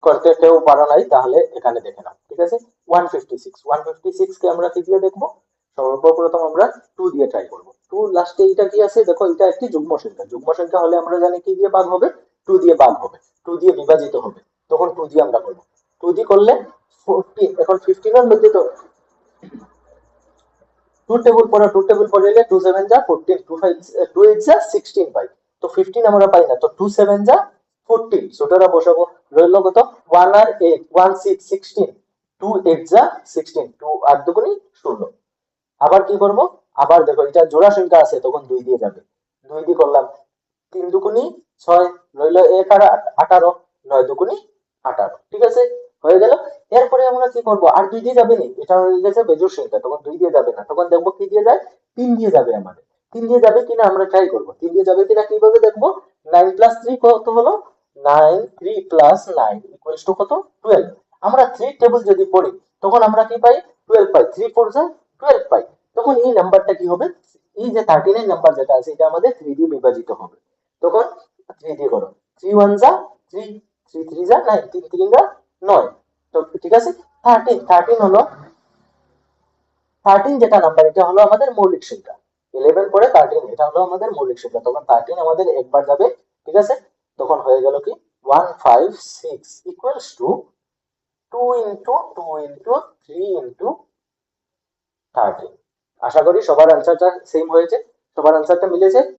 করতে কেউ পারো নাই তাহলে এখানে দেখে নাও, ঠিক আছে। 156 কে আমরা কি দিয়ে দেখবো? সর্বপ্রথম আমরা 2 দিয়ে ট্রাই করবো। 2 লাস্টে এটা কি আছে দেখো, এটা একটি যুগ্ম সংখ্যা, যুগ্ম সংখ্যা হলে আমরা জানি কি দিয়ে ভাগ হবে, 2 দিয়ে ভাগ হবে, 2 দিয়ে বিভাজিত হবে, তখন 2 দিয়ে আমরা করবো। 2 দিয়ে করলে 14, এখন 15 এর মধ্যে তো 2 টেবিল পরে এলে 2 7 যা 14, 2 5 2 8 যা 16 পাই। তো 15 আমরা পাই না, তো 2 7 যা 14, ছোটরা বসাবো। রইল কত? 1 আর 8, 1 6 16, 2 8 যা 16, 2 8 দুগুনি 16। আবার কি করব? আবার দেখো এটা জোড়া সংখ্যা আছে, তখন 2 দিয়ে যাবে, 2 দিয়ে করলাম, 3 দুগুনি 6, রইল 1 আর 18, 9 দুগুনি 18, ঠিক আছে, হয়ে গেল। এরপরে আমরা কি করব? আর 2 দিয়ে যাবে না, এটা হয়ে গেছে বেজোড় সংখ্যা, তখন 2 দিয়ে যাবে না, তখন দেখবো কি দিয়ে যায়, 3 দিয়ে যাবে আমাদের। 3 দিয়ে যাবে কিনা আমরা ট্রাই করব, 3 দিয়ে যাবে কিনা কিভাবে দেখবো? 9 প্লাস 3 কত হলো? 9, 3 প্লাস 9 ইকুয়ালস টু কত? 12। আমরা 3 টেবিল যদি পড়ি তখন আমরা কি পাই? 12 পাই, 3 4 যা 12 পাই। তখন এই নাম্বারটা কি হবে? এই যে 13 এর নাম্বার যেটা আছে এটা আমাদের 3 দিয়ে বিভাজিত হবে, তখন 3 দিয়ে করো, 3 1 যা 3, 3 3 যা 9, 3 3 যা 9। তো ঠিক আছে, 13 হলো, 13 যেটা নাম্বার এটা হলো আমাদের মৌলিক সংখ্যা। 11 পরে 13 এটা হলো আমাদের মৌলিক সংখ্যা, তখন 13 আমাদের একবার যাবে, ঠিক আছে। তখন হয়ে গেল কি 156 equals to 2 into 2 into 3 into 13। আশা করি সবার আনসারটা সেম হয়েছে, সবার আনসারটা মিলেছে।